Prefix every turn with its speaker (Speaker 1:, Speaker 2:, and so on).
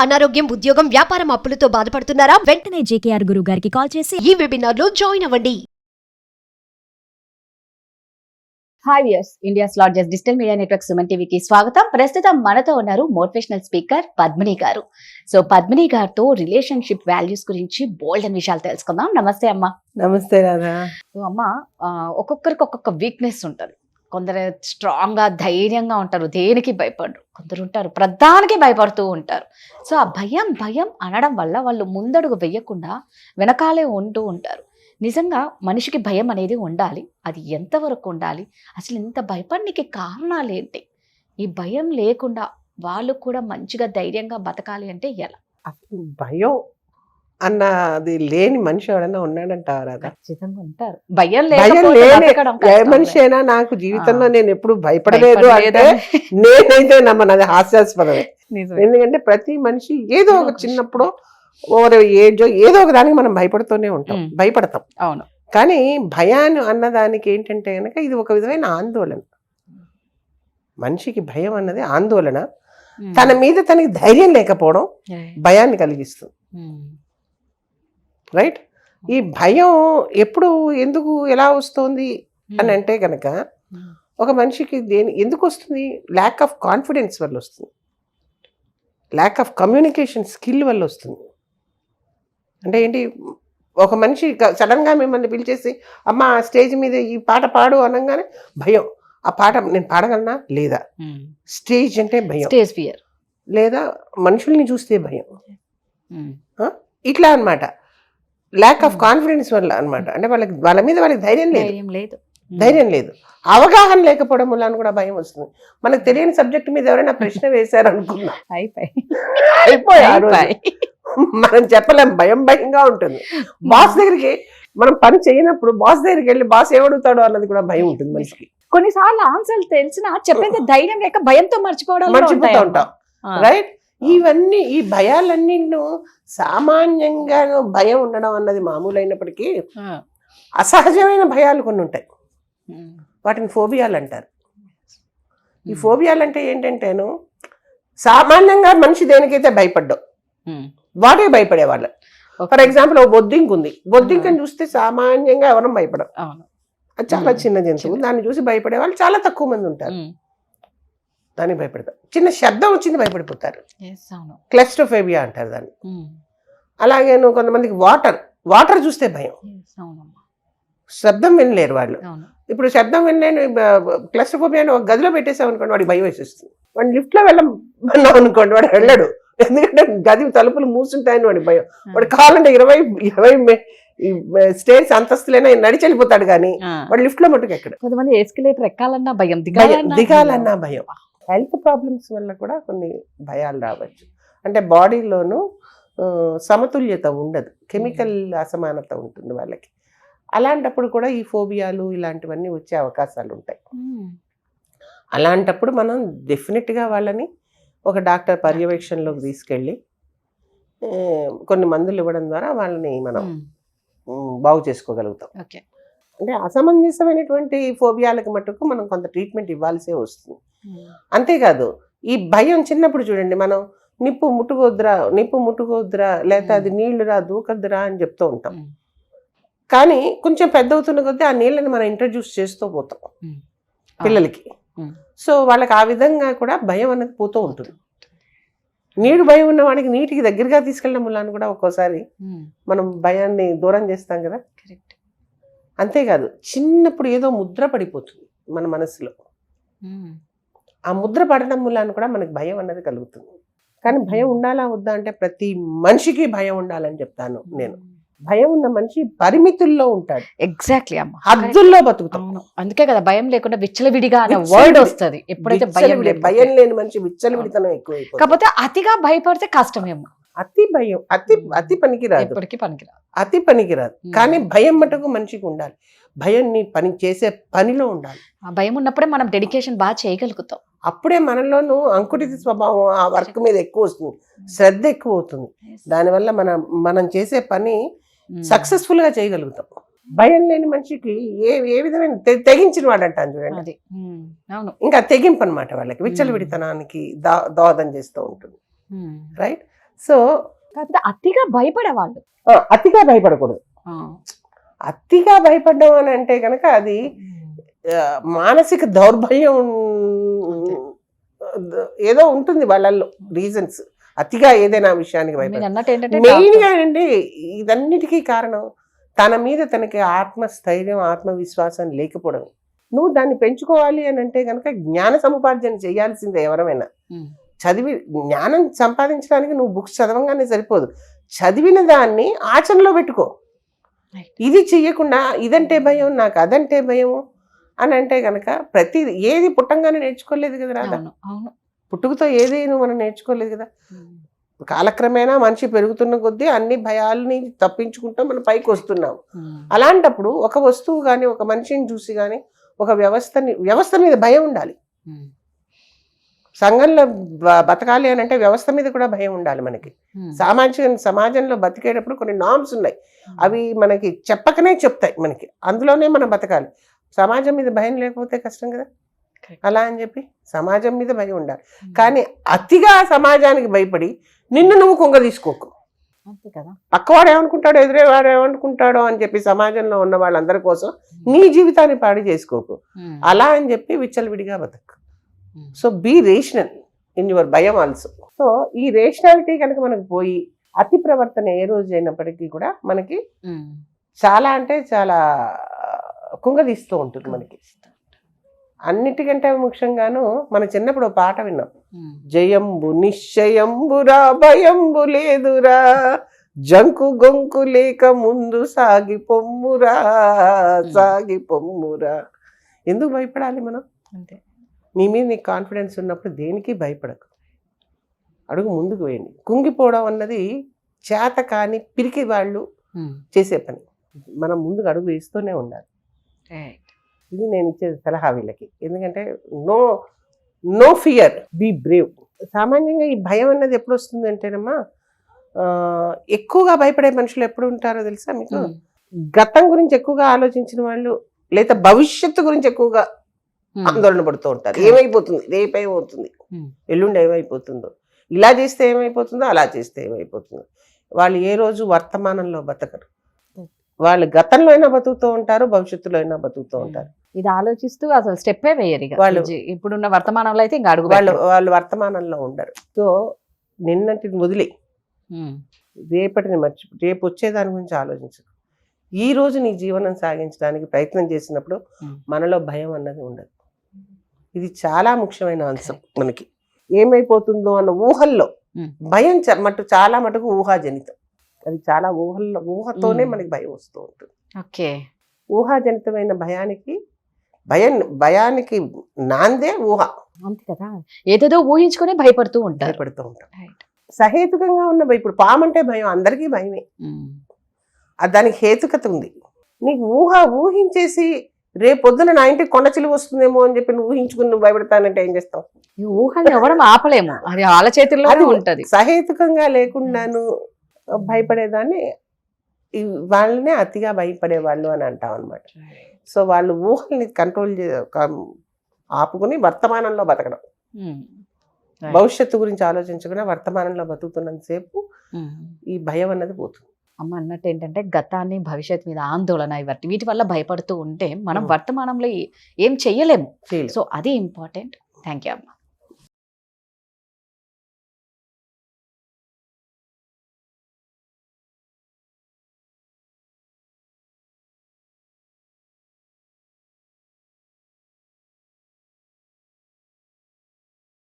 Speaker 1: అనారోగ్యం, ఉద్యోగం, వ్యాపారం అప్పులతో బాధపడుతున్నారా?
Speaker 2: వెంటనే జేకేఆర్ గురువు గారికి కాల్ చేసి
Speaker 1: ఈ వెబినార్ లో జాయిన్ అవ్వండి.
Speaker 3: Hi viewers, India's largest digital media network Suman టీవీకి స్వాగతం. ప్రస్తుతం మనతో ఉన్నారు మోటివేషనల్ స్పీకర్ పద్మిని గారు. సో పద్మిని గారితో రిలేషన్షిప్ వాల్యూస్ గురించి బోల్డ్ అని విషయాలు తెలుసుకుందాం. నమస్తే అమ్మా.
Speaker 4: నమస్తే రాధా.
Speaker 3: సో అమ్మ, ఒక్కొక్కరికి ఒక్కొక్క వీక్నెస్ ఉంటుంది. కొందరు స్ట్రాంగ్ గా ధైర్యంగా ఉంటారు, దేనికి భయపడరు. కొందరు ఉంటారు ప్రధానికి భయపడుతూ ఉంటారు. సో ఆ భయం భయం అనడం వల్ల వాళ్ళు ముందడుగు వెయ్యకుండా వెనకాలే ఉంటూ ఉంటారు. నిజంగా మనిషికి భయం అనేది ఉండాలి. అది ఎంతవరకు ఉండాలి? అసలు ఇంత భయపడడానికి కారణాలు ఏంటి? ఈ భయం లేకుండా వాళ్ళు కూడా మంచిగా ధైర్యంగా బతకాలి అంటే ఎలా?
Speaker 4: అసలు భయం అన్నది లేని మనిషి ఎవడన్నా ఉన్నాడంటావా రాధా?
Speaker 3: ఖచ్చితంగా ఉంటారు. భయం
Speaker 4: భయం
Speaker 3: లేకపోతే
Speaker 4: లేని
Speaker 3: బతకడం
Speaker 4: ఏ
Speaker 3: కష్టం.
Speaker 4: మనిషి అయినా నాకు జీవితంలో నేను ఎప్పుడు భయపడలేదు
Speaker 3: భయపడలేదు
Speaker 4: అంటే నేనైతే నమ్మను. అది హాస్యాస్పదమే.
Speaker 3: నిజమే.
Speaker 4: ఎందుకంటే ప్రతి మనిషి ఏదో ఒక చిన్నప్పుడు ఓవర్ ఏజ్ ఏదో ఒక దానికి మనం భయపడుతూనే ఉంటాం, భయపడతాం.
Speaker 3: అవును.
Speaker 4: కానీ భయాన్ని అన్నదానికి ఏంటంటే కనుక ఇది ఒక విధమైన ఆందోళన. మనిషికి భయం అన్నది ఆందోళన. తన మీద తనకి ధైర్యం లేకపోవడం భయాన్ని కలిగిస్తుంది. రైట్? ఈ భయం ఎప్పుడు, ఎందుకు, ఎలా వస్తుంది అని అంటే కనుక ఒక మనిషికి ఎందుకు వస్తుంది? ల్యాక్ ఆఫ్ కాన్ఫిడెన్స్ వల్ల వస్తుంది, ల్యాక్ ఆఫ్ కమ్యూనికేషన్ స్కిల్ వల్ల వస్తుంది. అంటే ఏంటి, ఒక మనిషి సడన్గా మిమ్మల్ని పిలిచేసి అమ్మ స్టేజ్ మీద ఈ పాట పాడు అనగానే భయం. ఆ పాట నేను పాడగలనా లేదా? స్టేజ్ అంటే భయం,
Speaker 3: స్టేజ్ ఫియర్,
Speaker 4: లేదా మనుషుల్ని చూస్తే భయం. ఇట్లా అన్నమాట. ల్యాక్ ఆఫ్ కాన్ఫిడెన్స్ వల్ల అన్నమాట. అంటే వాళ్ళ మీద వాళ్ళకి ధైర్యం లేదు, అవగాహన లేకపోవడం వల్ల కూడా భయం వస్తుంది. మనకు తెలియని సబ్జెక్ట్ మీద ఎవరైనా ప్రశ్న వేశారు అనుకున్నా అయిపోయారు, మనం చెప్పలేం, భయంగా ఉంటుంది. బాస్ దగ్గరికి మనం పని చేయనప్పుడు బాస్ దగ్గరికి వెళ్ళి బాస్ ఏమడుగుతాడో అన్నది కూడా భయం ఉంటుంది మనిషికి.
Speaker 3: కొన్నిసార్లు ఆన్సర్లు తెలిసినా చెప్పేది ధైర్యం లేక భయంతో
Speaker 4: మర్చిపోతూ ఉంటాం. రైట్? ఇవన్నీ, ఈ భయాలన్నీ సామాన్యంగా భయం ఉండడం అన్నది మామూలు అయినప్పటికీ అసహజమైన భయాలు కొన్ని ఉంటాయి. వాటిని ఫోబియాలు అంటారు. ఈ ఫోబియాలు అంటే ఏంటంటేను, సామాన్యంగా మనిషి దేనికైతే భయపడ్డావు వాటికి భయపడేవాళ్ళు. ఫర్ ఎగ్జాంపుల్ ఓ బొద్దింక ఉంది, బొద్దింకని చూస్తే సామాన్యంగా ఎవరం భయపడరు. అది చాలా చిన్న జంతువు, దాన్ని చూసి భయపడే వాళ్ళు చాలా తక్కువ మంది ఉంటారు. దానికి భయపడతారు. చిన్న శబ్దం వచ్చింది భయపడిపోతారు, క్లస్ట్రోఫోబియా అంటారు దాన్ని. అలాగే కొంతమందికి వాటర్ చూస్తే భయం, శబ్దం వినలేరు వాళ్ళు. ఇప్పుడు శబ్దం వినలేని క్లస్ట్రోఫోబియా ఒక గదిలో పెట్టేసాం అనుకోండి, వాడికి భయం వేసేస్తుంది. వాడు లిఫ్ట్ లో వెళ్ళమన్నాం అనుకోండి, వాడు వెళ్ళాడు. ఎందుకంటే గది తలుపులు మూసుంటాయని వాడి భయం. వాడు కావాలంటే 20 స్టేజ్ అంతస్తులైనా నడిచి వెళ్ళిపోతాడు, కానీ వాడు లిఫ్ట్ లో మట్టుకు ఎక్కడ.
Speaker 3: కొంతమంది ఎస్కలేటర్ ఎక్కాలన్నా భయం,
Speaker 4: దిగాలన్నా భయం. హెల్త్ ప్రాబ్లమ్స్ వల్ల కూడా కొన్ని భయాలు రావచ్చు. అంటే బాడీలోనూ సమతుల్యత ఉండదు, కెమికల్ అసమానత ఉంటుంది వాళ్ళకి. అలాంటప్పుడు కూడా ఈ ఫోబియాలు ఇలాంటివన్నీ వచ్చే అవకాశాలు ఉంటాయి. అలాంటప్పుడు మనం డెఫినెట్గా వాళ్ళని ఒక డాక్టర్ పర్యవేక్షణలోకి తీసుకెళ్ళి కొన్ని మందులు ఇవ్వడం ద్వారా వాళ్ళని మనం బాగు చేసుకోగలుగుతాం. అంటే అసమంజసమైనటువంటి ఫోబియాలకు మటుకు మనం కొంత ట్రీట్మెంట్ ఇవ్వాల్సే వస్తుంది. అంతేకాదు, ఈ భయం చిన్నప్పుడు చూడండి, మనం నిప్పు ముట్టుకోద్దురా లేదా అది నీళ్లురా దూకద్దురా అని చెప్తూ ఉంటాం. కానీ కొంచెం పెద్ద అవుతున్న కొద్దీ ఆ నీళ్ళని మనం ఇంట్రడ్యూస్ చేస్తూ పోతాం పిల్లలకి. సో వాళ్ళకి ఆ విధంగా కూడా భయం అనేది పోతూ ఉంటుంది. నీడు భయం ఉన్న వాడికి నీటికి దగ్గరగా తీసుకెళ్ళడం వల్ల కూడా ఒక్కోసారి మనం భయాన్ని దూరం చేస్తాం కదా. అంతేకాదు, చిన్నప్పుడు ఏదో ముద్ర పడిపోతుంది మన మనసులో. ఆ ముద్ర పడడం వల్ల కూడా మనకి భయం అన్నది కలుగుతుంది. కానీ భయం ఉండాలా వద్దా అంటే ప్రతి మనిషికి భయం ఉండాలని చెప్తాను నేను. భయం ఉన్న మనిషి పరిమితుల్లో ఉంటాడు.
Speaker 3: ఎగ్జాక్ట్లీ అమ్మ,
Speaker 4: హద్దుల్లో బతుకుతాం.
Speaker 3: అందుకే కదా భయం లేకుండా విచ్చలవిడిగా అనే వర్డ్ వస్తుంది. ఎప్పుడైతే
Speaker 4: భయం లేని మనిషి విచ్చలవిడితనం ఎక్కువ.
Speaker 3: కాకపోతే అతిగా భయపడితే కష్టమేమో.
Speaker 4: అతి భయం అతి పనికిరాదు,
Speaker 3: ఎప్పటికీ పనికిరాదు,
Speaker 4: అతి పనికిరాదు. కానీ భయం మటుకు మనిషికి ఉండాలి. భయం నీ పని చేసే పనిలో ఉండాలి.
Speaker 3: ఆ భయం ఉన్నప్పుడే మనం డెడికేషన్ బాగా చేయగలుగుతాం.
Speaker 4: అప్పుడే మనలోనూ అంకుటిత స్వభావం ఆ వర్క్ మీద ఎక్కువ వస్తుంది, శ్రద్ధ ఎక్కువ అవుతుంది. దానివల్ల మనం చేసే పని సక్సెస్ఫుల్ గా చేయగలుగుతాం. భయం లేని మనిషికి ఏ విధమైన తెగించిన వాడు అంటాను చూడండి, ఇంకా తెగింపు అనమాట వాళ్ళకి. విచ్చలవిడితనానికి దోహదం చేస్తూ ఉంటుంది. రైట్? సో
Speaker 3: కాకపోతే అతిగా భయపడేవాళ్ళు.
Speaker 4: అతిగా భయపడకూడదు. అతిగా భయపడడం అని అంటే కనుక అది మానసిక దౌర్బల్యం ఏదో ఉంటుంది వాళ్ళల్లో రీజన్స్. అతిగా ఏదైనా విషయానికి
Speaker 3: మీరు
Speaker 4: భయపడ
Speaker 3: అన్నట్టు ఏంటంటే
Speaker 4: మెయిన్ గా అండి ఇదన్నిటికీ కారణం తన మీద తనకి ఆత్మస్థైర్యం ఆత్మవిశ్వాసం లేకపోవడం. నువ్వు దాన్ని పెంచుకోవాలి అని అంటే కనుక జ్ఞాన సముపార్జన చేయాల్సిందే. ఎవరైనా చదివి జ్ఞానం సంపాదించడానికి నువ్వు బుక్స్ చదవంగానే సరిపోదు, చదివిన దాన్ని ఆచరణలో పెట్టుకో. ఇది చెయ్యకుండా ఇదంటే భయం నాకు అదంటే భయం అని అంటే కనుక ప్రతి ఏది పుట్టంగానే నేర్చుకోలేదు కదా రాదా.
Speaker 3: అవును, అవును.
Speaker 4: పుట్టుకతో ఏది నువ్వు మనం నేర్చుకోలేదు కదా. కాలక్రమేణా మనిషి పెరుగుతున్న కొద్దీ అన్ని భయాలని తప్పించుకుంటూ మనం పైకి వస్తున్నాం. అలాంటప్పుడు ఒక వస్తువు కానీ ఒక మనిషిని చూసి కానీ ఒక వ్యవస్థ మీద భయం ఉండాలి. సంఘంలో బతకాలి అని అంటే వ్యవస్థ మీద కూడా భయం ఉండాలి మనకి. సమాజంలో బతికేటప్పుడు కొన్ని నార్మ్స్ ఉన్నాయి, అవి మనకి చెప్పకనే చెప్తాయి మనకి, అందులోనే మనం బతకాలి. సమాజం మీద భయం లేకపోతే కష్టం కదా. అలా అని చెప్పి సమాజం మీద భయం ఉండాలి, కానీ అతిగా సమాజానికి భయపడి నిన్ను నువ్వు కుంగ తీసుకోకు.
Speaker 3: అంతే కదా.
Speaker 4: పక్కవాడు ఏమనుకుంటాడో ఎదురేవాడు ఏమనుకుంటాడో అని చెప్పి సమాజంలో ఉన్న వాళ్ళందరి కోసం నీ జీవితాన్ని పాడు చేసుకోకు. అలా అని చెప్పి విచ్చలవిడిగా బతకు. So be rational in your భయం ఆల్సో. సో ఈ రేషనాలిటీ కనుక మనకు పోయి అతి ప్రవర్తన ఏ రోజు అయినప్పటికీ కూడా మనకి చాలా అంటే చాలా కుంగదీస్తూ ఉంటుంది మనకి. అన్నిటికంటే ముఖ్యంగాను మన చిన్నప్పుడు పాట విన్నాం, జయంబు నిశ్చయంబురా భయంబు లేదురా జంకు గొంకు లేక ముందు సాగి పొమ్మురా సాగి పొమ్మురా. ఎందుకు భయపడాలి మనం?
Speaker 3: అంతే.
Speaker 4: నీ మీద నీకు కాన్ఫిడెన్స్ ఉన్నప్పుడు దేనికి భయపడకు, అడుగు ముందుకు వేయండి. కుంగిపోవడం అన్నది చేత కాని పిరికి వాళ్ళు చేసే పని. మనం ముందుకు అడుగు వేస్తూనే ఉండాలి. ఇది నేను ఇచ్చే సలహా వీళ్ళకి. ఎందుకంటే నో ఫియర్, బీ బ్రేవ్. సామాన్యంగా ఈ భయం అన్నది ఎప్పుడు వస్తుంది అంటేనమ్మా, ఎక్కువగా భయపడే మనుషులు ఎప్పుడు ఉంటారో తెలుసా మీకు? గతం గురించి ఎక్కువగా ఆలోచించిన వాళ్ళు, లేదా భవిష్యత్తు గురించి ఎక్కువగా ఆందోళన పడుతూ ఉంటారు. ఏమైపోతుంది, రేపు ఏమవుతుంది, ఎల్లుండి ఏమైపోతుందో, ఇలా చేస్తే ఏమైపోతుందో, అలా చేస్తే ఏమైపోతుందో. వాళ్ళు ఏ రోజు వర్తమానంలో బతకరు. వాళ్ళు గతంలో అయినా బతుకుతూ ఉంటారు, భవిష్యత్తులో అయినా బతుకుతూ ఉంటారు.
Speaker 3: ఇది ఆలోచిస్తూ అసలు స్టెప్పే వేయరు
Speaker 4: వాళ్ళు.
Speaker 3: ఇప్పుడున్న వర్తమానంలో అయితే ఇంకా అడుగు
Speaker 4: వాళ్ళు వర్తమానంలో ఉండరు. సో నిన్నటిని వదిలే రేపటిని రేపు వచ్చే దాని గురించి ఆలోచించరు. ఈ రోజు నీ జీవనం సాగించడానికి ప్రయత్నం చేసినప్పుడు మనలో భయం అన్నది ఉండదు. ఇది చాలా ముఖ్యమైన అంశం మనకి. ఏమైపోతుందో అన్న ఊహల్లో భయం చాలా మటుకు ఊహాజనితం. అది చాలా ఊహతోనే మనకి భయం వస్తూ ఉంటుంది.
Speaker 3: ఓకే.
Speaker 4: ఊహాజనితమైన భయానికి నాందే ఊహ.
Speaker 3: అంతే కదా. ఏదేదో ఊహించుకునే భయపడుతూ ఉంటాం.
Speaker 4: సహేతుకంగా ఉన్న భయం. ఇప్పుడు పాము అంటే భయం, అందరికీ భయమే. దానికి హేతుకత ఉంది. నీకు ఊహించేసి రేపొద్దున నా ఇంటికి కొండ చిలువ వస్తుందేమో అని చెప్పి నువ్వు ఊహించుకుని నువ్వు భయపడతానంటే ఏం చేస్తావు?
Speaker 3: ఈ ఊహని ఎవడం ఆపలేము, అది వాళ్ళ చేతుల్లోనే ఉంటది.
Speaker 4: సహేతుకంగా లేకుండాను భయపడేదాన్ని వాళ్ళనే అతిగా భయపడే వాళ్ళు అని అంటాం అనమాట. సో వాళ్ళు ఊహల్ని కంట్రోల్ ఆపుకుని వర్తమానంలో బతకడం, భవిష్యత్తు గురించి ఆలోచించకుండా వర్తమానంలో బతుకుతున్నంతసేపు ఈ భయం అన్నది పోతుంది.
Speaker 3: అమ్మ అన్నట్టు ఏంటంటే గతాన్ని భవిష్యత్తు మీద ఆందోళన వీటి వల్ల భయపడుతూ ఉంటే మనం వర్తమానంలో ఏం చెయ్యలేము. సో అది ఇంపార్టెంట్. థ్యాంక్ యూ అమ్మ.